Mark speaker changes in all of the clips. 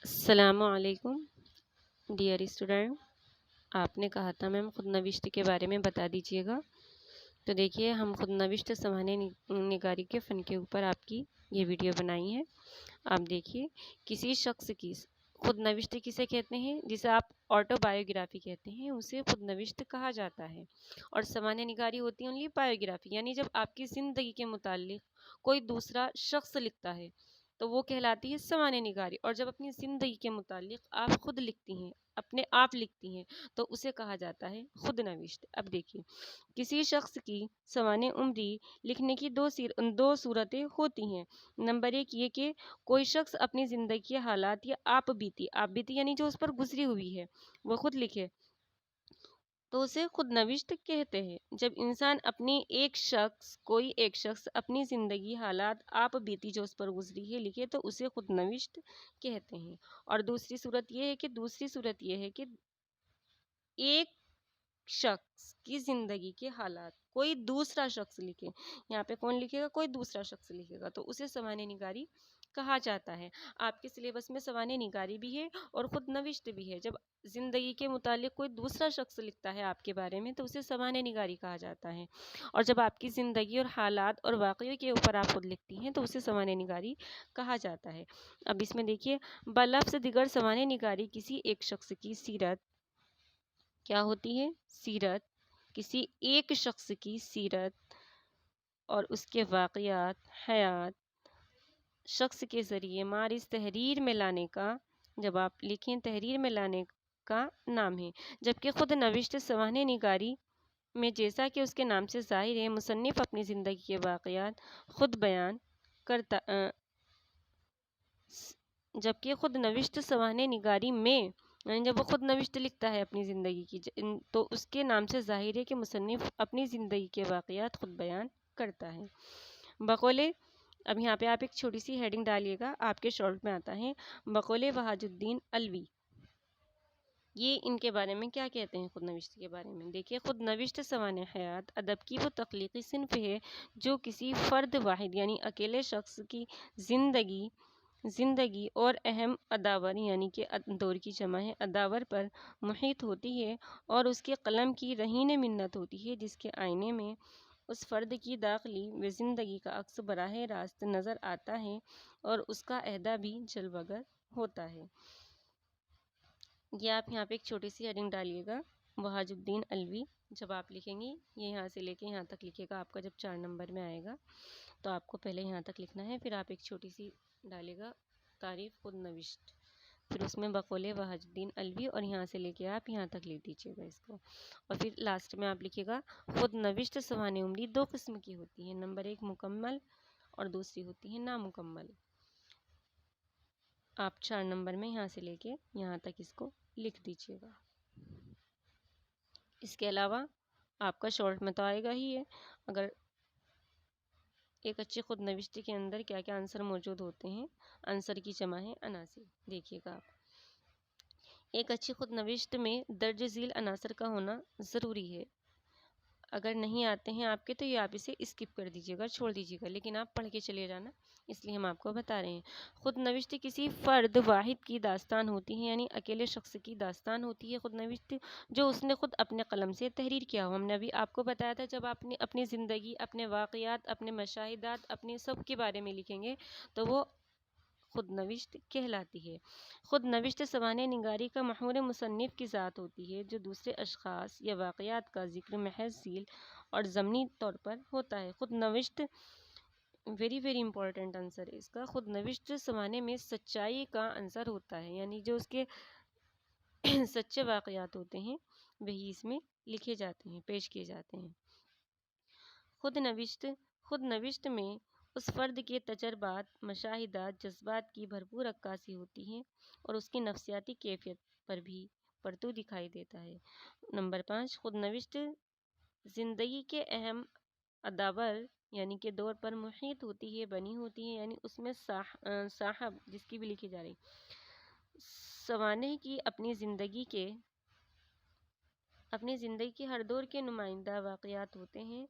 Speaker 1: السلام علیکم dear student. آپ نے کہا تھا میم خود نوشت کے بارے میں بتا دیجیے گا. تو دیکھیے ہم خود نوشت سوانح نگاری کے فن کے اوپر آپ کی یہ ویڈیو بنائی ہے. آپ دیکھیے کسی شخص کی خود نوشت کسے کہتے ہیں؟ جسے آپ آٹو بایوگرافی کہتے ہیں اسے خود نوشت کہا جاتا ہے. اور سوانح نگاری ہوتی ہے اونلی بایوگرافی، یعنی جب آپ کی زندگی کے متعلق کوئی دوسرا شخص لکھتا ہے تو وہ کہلاتی ہے سوانح نگاری. اور جب اپنی زندگی کے متعلق آپ خود لکھتی ہیں، اپنے آپ لکھتی ہیں، تو اسے کہا جاتا ہے خود نوشت. اب دیکھیے کسی شخص کی سوانح عمری لکھنے کی دو صورتیں ہوتی ہیں. نمبر ایک یہ کہ کوئی شخص اپنی زندگی کے حالات یا آپ بیتی یعنی جو اس پر گزری ہوئی ہے وہ خود لکھے تو اسے خود نوشت کہتے ہیں. جب انسان کوئی ایک شخص اپنی زندگی حالات آپ بیتی جو اس پر گزری ہے لکھے تو اسے خود نوشت کہتے ہیں. اور دوسری صورت یہ ہے کہ ایک شخص کی زندگی کے حالات کوئی دوسرا شخص لکھے. یہاں پہ کون لکھے گا؟ کوئی دوسرا شخص لکھے گا تو اسے سوانح نگاری کہا جاتا ہے. آپ کے سلیبس میں سوانح نگاری بھی ہے اور خود نوشت بھی ہے. جب زندگی کے متعلق کوئی دوسرا شخص لکھتا ہے آپ کے بارے میں تو اسے سوانح نگاری کہا جاتا ہے. اور جب آپ کی زندگی اور حالات اور واقعوں کے اوپر آپ خود لکھتی ہیں تو اسے سوانح نگاری کہا جاتا ہے. اب اس میں دیکھیے بلفظ دیگر سوانح نگاری کسی ایک شخص کی سیرت کیا ہوتی ہے؟ سیرت. کسی ایک شخص کی سیرت اور اس کے واقعات حیات شخص کے ذریعے مارز تحریر میں لانے کا، جب آپ لکھیں تحریر میں لانے کا نام ہے. جبکہ خود نوشت سوانح نگاری میں جیسا کہ اس کے نام سے ظاہر ہے مصنف اپنی زندگی کے واقعات خود بیان کرتا جبکہ خود نوشت سوانح نگاری میں یعنی جب وہ خود نوشت لکھتا ہے اپنی زندگی کی تو اس کے نام سے ظاہر ہے کہ مصنف اپنی زندگی کے واقعات خود بیان کرتا ہے. بقول اب یہاں پہ آپ ایک چھوٹی سی ہیڈنگ ڈالیے گا، آپ کے شارٹ میں آتا ہے بقول وحاج الدین علوی. یہ ان کے بارے میں کیا کہتے ہیں خود نوشت کے بارے میں؟ دیکھیے خود نوشت سوانح حیات ادب کی وہ تخلیقی صنف ہے جو کسی فرد واحد یعنی اکیلے شخص کی زندگی اور اہم اداور یعنی کہ دور کی جمع ہے اداور پر محیط ہوتی ہے اور اس کے قلم کی رہین منت ہوتی ہے جس کے آئینے میں اس فرد کی داخلی و زندگی کا عکس براہ راست نظر آتا ہے اور اس کا عہدہ بھی جلوہ گر ہوتا ہے. یہ آپ یہاں پہ ایک چھوٹی سی ہیڈنگ ڈالیے گا وحاج الدین علوی. جب آپ لکھیں گی یہ یہاں سے لے کے یہاں تک لکھے گا. آپ کا جب 4 نمبر میں آئے گا تو آپ کو پہلے یہاں تک لکھنا ہے، پھر آپ ایک چھوٹی سی ڈالے گا تعریف خود نوشت، پھر اس میں بقول وحاج الدین علوی اور یہاں سے لے کے آپ یہاں تک لکھ دیجیے گا اس کو. اور پھر لاسٹ میں آپ لکھے گا خود نوشت سوانح عمری 2 قسم کی ہوتی ہیں. نمبر 1 مکمل اور دوسری ہوتی ہے نامکمل. آپ 4 نمبر میں یہاں سے لے کے یہاں تک اس کو لکھ دیجیے گا. اس کے علاوہ آپ کا شارٹ میں تو آئے گا ہی ہے اگر ایک اچھی خود نوشت کے اندر کیا کیا عنصر موجود ہوتے ہیں. عنصر کی جمع ہے عناصر. دیکھیے گا آپ ایک اچھی خود نوشت میں درج ذیل عناصر کا ہونا ضروری ہے. اگر نہیں آتے ہیں آپ کے تو یہ آپ اسے اسکپ کر دیجیے گا، چھوڑ دیجیے گا، لیکن آپ پڑھ کے چلے جانا، اس لیے ہم آپ کو بتا رہے ہیں. خود نوشت کسی فرد واحد کی داستان ہوتی ہے یعنی اکیلے شخص کی داستان ہوتی ہے خود نوشت جو اس نے خود اپنے قلم سے تحریر کیا ہو. ہم نے ابھی آپ کو بتایا تھا جب آپ نے اپنی زندگی، اپنے واقعات، اپنے مشاہدات، اپنے سب کے بارے میں لکھیں گے تو وہ خود نوشت کہلاتی ہے. خود نوشت سوانح نگاری کا محور مصنف کی ذات ہوتی ہے جو دوسرے اشخاص یا واقعات کا ذکر محض ذیل اور ضمنی طور پر ہوتا ہے. خود نوشت ویری امپورٹنٹ عنصر ہے اس کا. خود نوشت سوانح میں سچائی کا عنصر ہوتا ہے یعنی جو اس کے سچے واقعات ہوتے ہیں وہی اس میں لکھے جاتے ہیں، پیش کیے جاتے ہیں. خود نوشت میں اس فرد کے تجربات، مشاہدات، جذبات کی بھرپور عکاسی ہوتی ہے اور اس کی نفسیاتی کیفیت پر بھی پرتو دکھائی دیتا ہے. نمبر 5 خود نوشت زندگی کے اہم ادوار یعنی کہ دور پر محیط ہوتی ہے، بنی ہوتی ہے یعنی اس میں صاحب جس کی بھی لکھی جا رہی. سوانح کی اپنی زندگی کے ہر دور کے نمائندہ واقعات ہوتے ہیں.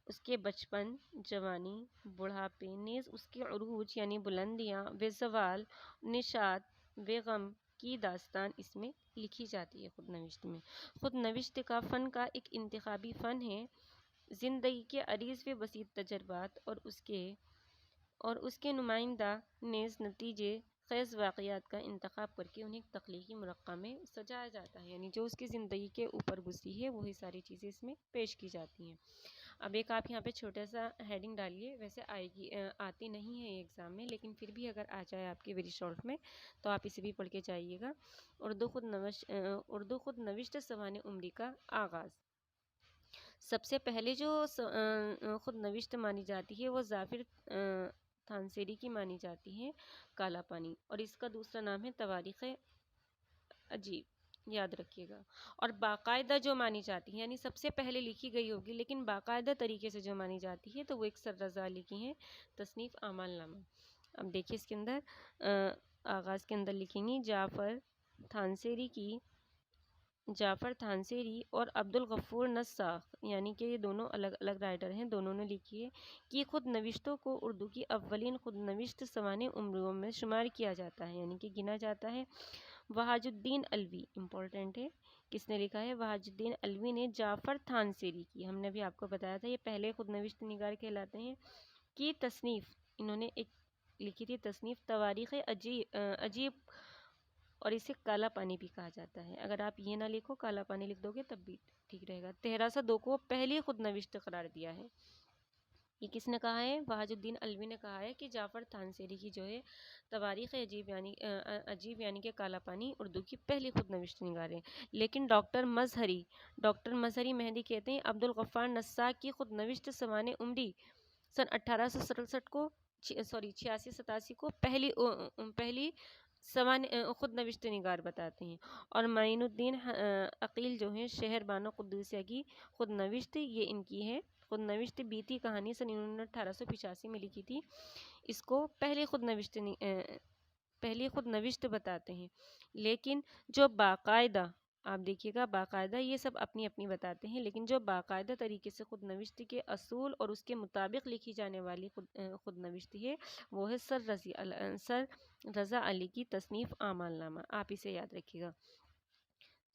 Speaker 1: اس کے بچپن، جوانی، بڑھاپے، نیز اس کے عروج یعنی بلندیاں و زوال، نشاط، و غم کی داستان اس میں لکھی جاتی ہے خود نوشت میں۔ خود نوشت کا فن کا ایک انتخابی فن ہے، زندگی کے عریض و بسیط تجربات اور اس کے نمائندہ نیز نتیجے خیز واقعات کا انتخاب کر کے انہیں تخلیقی مرقع میں سجایا جاتا ہے، یعنی جو اس کی زندگی کے اوپر گزری ہے وہی ساری چیزیں اس میں پیش کی جاتی ہیں۔ اب ایک آپ یہاں پہ چھوٹا سا ہیڈنگ ڈالیے، ویسے آتی نہیں ہے ایگزام میں، لیکن پھر بھی اگر آ جائے آپ کے ویری شارٹ میں تو آپ اسے بھی پڑھ کے جائیے گا۔ اردو خود نوشت سوانح عمری کا آغاز۔ سب سے پہلے جو خود نوشت مانی جاتی ہے وہ ظافر تھانسیری کی مانی جاتی ہے، کالا پانی، اور اس کا دوسرا نام ہے تواریخ عجیب، یاد رکھیے گا۔ اور باقاعدہ جو مانی جاتی ہے، یعنی سب سے پہلے لکھی گئی ہوگی لیکن باقاعدہ طریقے سے جو مانی جاتی ہے تو وہ ایک سر رضا علی کی ہے، تصنیف اعمال نامہ۔ اب دیکھیے اس کے اندر آغاز کے اندر لکھیں گی جعفر تھانسیری اور عبدالغفور نساخ، یعنی کہ یہ دونوں الگ الگ رائٹر ہیں، دونوں نے لکھی ہے کہ خود نوشتوں کو اردو کی اولین خود نوشت سوانح عمریوں میں شمار کیا جاتا ہے، یعنی کہ گنا جاتا ہے۔ وہاج الدین علوی، امپورٹنٹ ہے، کس نے لکھا ہے؟ وہاج الدین علوی نے جعفر تھانسیری کی، ہم نے بھی آپ کو بتایا تھا یہ پہلے خود نوشت نگار کہلاتے ہیں، کی تصنیف، انہوں نے ایک لکھی تھی تصنیف تواریخ عجیب، اور اسے کالا پانی بھی کہا جاتا ہے۔ اگر آپ یہ نہ لکھو، کالا پانی لکھ دو گے تب بھی ٹھیک رہے گا۔ 1302 کو پہلی خود نوشت قرار دیا ہے۔ یہ کس نے کہا ہے؟ وہاج الدین علوی نے کہا ہے کہ جعفر تھانسیری کی جو ہے تواریخ عجیب یعنی کہ کالا پانی اردو کی پہلی خود نوشت نگار ہے۔ لیکن ڈاکٹر مظہری مہدی کہتے ہیں عبدالغفار نساخ کی خود نوشت سوانح عمری سن 1867 کو 86-87 کو پہلی خود نوشت نگار بتاتے ہیں۔ اور معین الدین عقیل جو ہیں شہر بانو قدوسیہ کی خود نوشت، یہ ان کی ہے خود نوشت بیتی کہانی سن 1885 میں لکھی تھی، اس کو پہلی خود نوشت بتاتے ہیں۔ لیکن جو باقاعدہ، آپ دیکھیے گا باقاعدہ، یہ سب اپنی اپنی بتاتے ہیں، لیکن جو باقاعدہ طریقے سے خود نوشت کے اصول اور اس کے مطابق لکھی جانے والی خود نوشت ہے وہ ہے سر رضا علی کی تصنیف اعمال نامہ، آپ اسے یاد رکھیے گا۔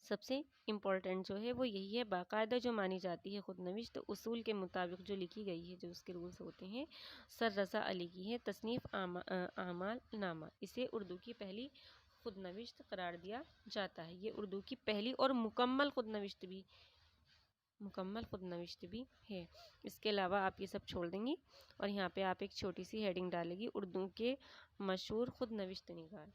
Speaker 1: سب سے امپورٹنٹ جو ہے وہ یہی ہے، باقاعدہ جو مانی جاتی ہے خود نوشت اصول کے مطابق جو لکھی گئی ہے، جو اس کے رولز ہوتے ہیں، سر رضا علی کی ہے، تصنیف اعمال نامہ، اسے اردو کی پہلی خود نوشت قرار دیا جاتا ہے۔ یہ اردو کی پہلی اور مکمل خود نوشت بھی ہے۔ اس کے علاوہ آپ یہ سب چھوڑ دیں گی اور یہاں پہ آپ ایک چھوٹی سی ہیڈنگ ڈالے گی، اردو کے مشہور خود نوشت نگار۔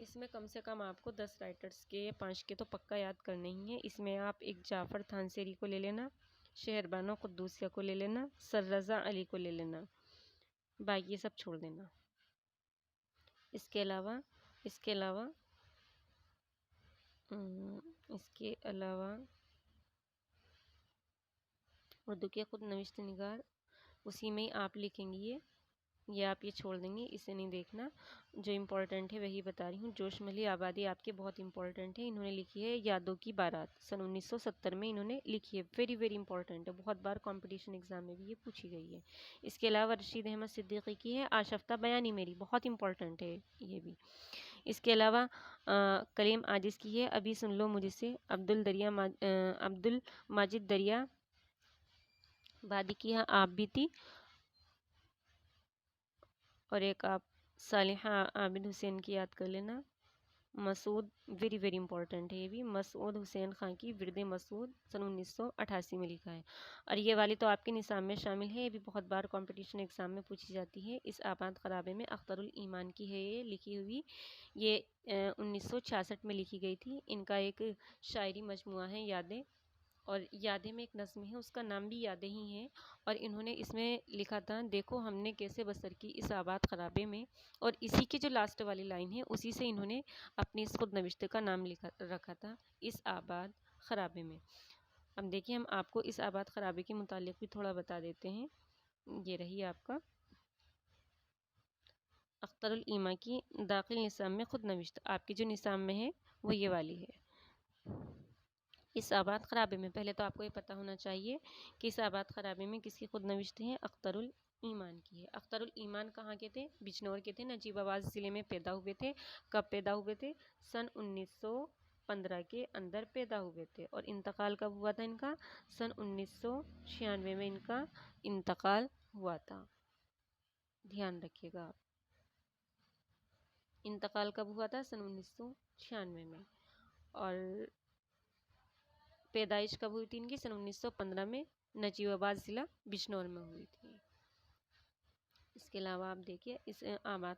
Speaker 1: اس میں کم سے کم آپ کو 10 رائٹرز کے 5 کے تو پکا یاد کرنے ہی ہیں۔ اس میں آپ ایک جعفر تھانسیری کو لے لینا، شہر بانو قدوسیہ کو لے لینا، سر رضا علی کو لے لینا، باقی یہ سب چھوڑ دینا۔ اس کے علاوہ اردو کے خود نوشت نگار اسی میں ہی آپ لکھیں گی، یہ آپ یہ چھوڑ دیں گے، اسے نہیں دیکھنا، جو امپورٹنٹ ہے وہی بتا رہی ہوں۔ جوش ملی آبادی آپ کے بہت امپورٹنٹ ہے، انہوں نے لکھی ہے یادوں کی بارات، سن 1970 میں انہوں نے لکھی ہے، ویری ویری امپورٹنٹ ہے، بہت بار کمپٹیشن ایگزام میں بھی یہ پوچھی گئی ہے۔ اس کے علاوہ رشید احمد صدیقی کی ہے آشفتہ بیانی میری، بہت امپورٹنٹ ہے یہ بھی۔ اس کے علاوہ کلیم عاجز کی ہے ابھی سن لو مجھ سے، عبد الماجد دریا بادی کی ہے آپ بیتی، اور ایک آپ صالحہ عابد حسین کی یاد کر لینا۔ مسعود، ویری ویری امپورٹنٹ ہے یہ بھی، مسعود حسین خان کی ورد مسعود، سن 1988 میں لکھا ہے۔ اور یہ والی تو آپ کے نصاب میں شامل ہے، یہ بھی بہت بار کمپٹیشن ایگزام میں پوچھی جاتی ہے۔ اس آباد خرابے میں اختر الایمان کی ہے یہ لکھی ہوئی، یہ 1966 میں لکھی گئی تھی۔ ان کا ایک شاعری مجموعہ ہے یادیں، اور یادیں میں ایک نظم ہے، اس کا نام بھی یادیں ہی ہے، اور انہوں نے اس میں لکھا تھا دیکھو ہم نے کیسے بسر کی اس آباد خرابے میں، اور اسی کی جو لاسٹ والی لائن ہے اسی سے انہوں نے اپنی اس خود نوشت کا نام رکھا تھا، اس آباد خرابے میں۔ اب دیکھیں ہم آپ کو اس آباد خرابے کے متعلق بھی تھوڑا بتا دیتے ہیں، یہ رہی آپ کا اختر الایمان کی داخل نصاب میں خود نوشت، آپ کی جو نصاب میں ہے وہ یہ والی ہے۔ اس آباد خرابے میں پہلے تو آپ کو یہ پتہ ہونا چاہیے کہ اس آباد خرابے میں کس کی خود نوشت ہے، اختر ایمان کی ہے۔ اختر الایمان کہاں کے تھے؟ بجنور کے تھے، نجیب آباد ضلع میں پیدا ہوئے تھے۔ کب پیدا ہوئے تھے؟ سن 1915 کے اندر پیدا ہوئے تھے۔ اور انتقال کب ہوا تھا ان کا؟ سن 1996 میں ان کا انتقال ہوا تھا، دھیان رکھیے گا آپ۔ انتقال کب ہوا تھا؟ سن 1996 میں۔ اور پیدائش کب ہوئی تھی ان کی؟ سن 1915 میں، نجیب آباد ضلع بجنور میں ہوئی تھی۔ اس کے علاوہ آپ دیکھیے اس آباد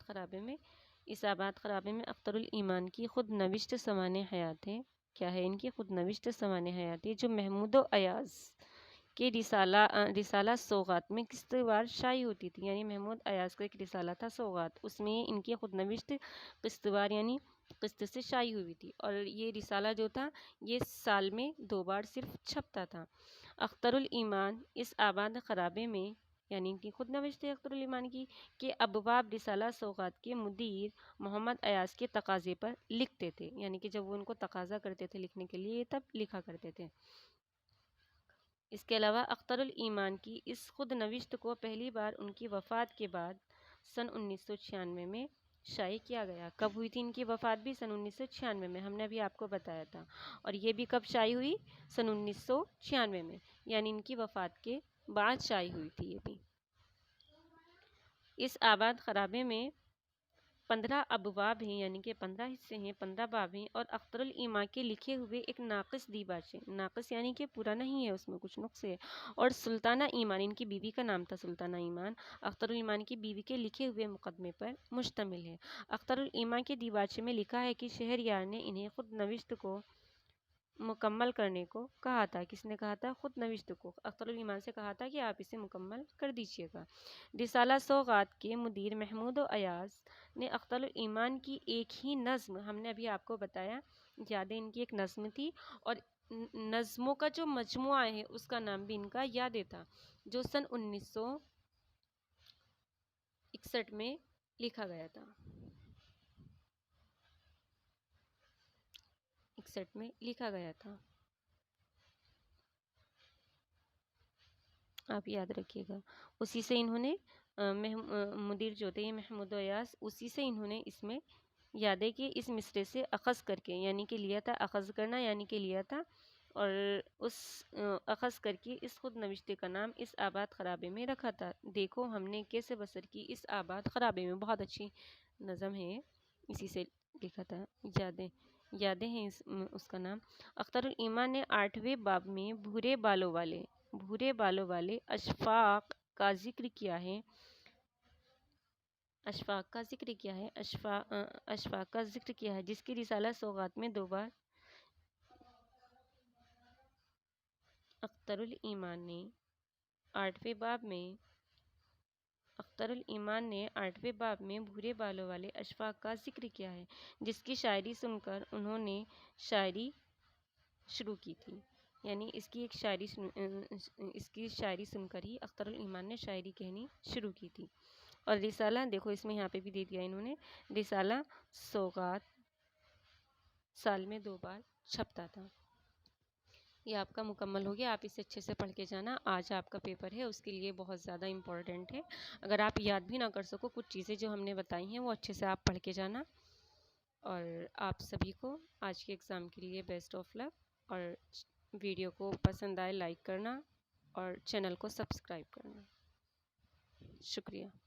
Speaker 1: خرابے میں اختر الایمان کی خود نوشت سوانح حیات ہے۔ کیا ہے ان کی؟ خود نوشت سوانح حیات ہے، جو محمود و ایاز کے رسالہ سوغات میں قسط وار شائع ہوتی تھی۔ یعنی محمود ایاز کا ایک رسالہ تھا سوغات، اس میں ان کی خود نوشت قسط وار یعنی قسط سے شائع ہوئی تھی۔ اور یہ رسالہ جو تھا یہ سال میں 2 بار صرف چھپتا تھا۔ اختر الایمان اس آباد خرابے میں، یعنی ان کی خود نوشت اختر الایمان کی، کہ ابواب رسالہ سوغات کے مدیر محمد ایاز کے تقاضے پر لکھتے تھے۔ یعنی کہ جب وہ ان کو تقاضا کرتے تھے لکھنے کے لیے تب لکھا کرتے تھے۔ اس کے علاوہ اختر الایمان کی اس خود نوشت کو پہلی بار ان کی وفات کے بعد سن 1996 میں شائع کیا گیا۔ کب ہوئی تھی ان کی وفات بھی؟ سن 1996 میں، ہم نے ابھی آپ کو بتایا تھا۔ اور یہ بھی کب شائع ہوئی؟ سن 1996 میں، یعنی ان کی وفات کے بعد شائع ہوئی تھی یہ بھی۔ اس آباد خرابے میں 15 ابواب ہیں، یعنی کہ 15 حصے ہیں، 15 باب ہیں، اور اختر الایمان کے لکھے ہوئے ایک ناقص دیباچے، ناقص یعنی کہ پورا نہیں ہے، اس میں کچھ نقص ہے۔ اور سلطانہ ایمان، ان کی بیوی کا نام تھا سلطانہ ایمان، اختر الایمان کی بیوی کے لکھے ہوئے مقدمے پر مشتمل ہے۔ اختر الایمان کے دیباچے میں لکھا ہے کہ شہریار نے انہیں خود نوشت کو مکمل کرنے کو کہا تھا۔ کس نے کہا تھا؟ خود نوشت کو اختر الایمان سے کہا تھا کہ آپ اسے مکمل کر دیجیے گا۔ رسالہ سوغات کے مدیر محمود و ایاز نے اختر الایمان کی ایک ہی نظم، ہم نے ابھی آپ کو بتایا یادیں ان کی ایک نظم تھی، اور نظموں کا جو مجموعہ ہے اس کا نام بھی ان کا یادیں تھا، جو سن 1961 میں لکھا گیا تھا۔ 61 میں لکھا گیا تھا، آپ یاد رکھیے گا۔ اسی سے انہوں نے مدیر جو تھے محمود ایاز، اسی سے انہوں نے اس میں یادیں کہ اس مصرے سے اخذ کر کے، یعنی کہ لیا تھا، اخذ کرنا یعنی کہ لیا تھا، اور اس اخذ کر کے اس خود نوشتے کا نام اس آباد خرابے میں رکھا تھا۔ دیکھو ہم نے کیسے بسر کی اس آباد خرابے میں، بہت اچھی نظم ہے، اسی سے لکھا تھا۔ یادیں ہیں اس کا نام۔ اختر الایمان نے 8ویں باب میں بھورے بالوں والے اشفاق کا ذکر کیا ہے۔ اشفاق کا ذکر کیا ہے، جس کی رسالہ سوغات میں 2 بار اختر الایمان نے 8ویں باب میں بھورے بالوں والے اشفاق کا ذکر کیا ہے، جس کی شاعری سن کر انہوں نے شاعری شروع کی تھی۔ یعنی اس کی شاعری سن کر ہی اختر الایمان نے شاعری کہنی شروع کی تھی۔ اور رسالہ دیکھو اس میں یہاں پہ بھی دے دیا انہوں نے، رسالہ سوغات سال میں 2 بار چھپتا تھا۔ یہ آپ کا مکمل ہو گیا، آپ اسے اچھے سے پڑھ کے جانا۔ آج آپ کا پیپر ہے، اس کے لیے بہت زیادہ امپورٹنٹ ہے۔ اگر آپ یاد بھی نہ کر سکو کچھ چیزیں جو ہم نے بتائی ہیں، وہ اچھے سے آپ پڑھ کے جانا۔ اور آپ سبھی کو آج کے ایگزام کے لیے بیسٹ آف لک، اور ویڈیو کو پسند آئے لائک کرنا، اور چینل کو سبسکرائب کرنا۔ شکریہ۔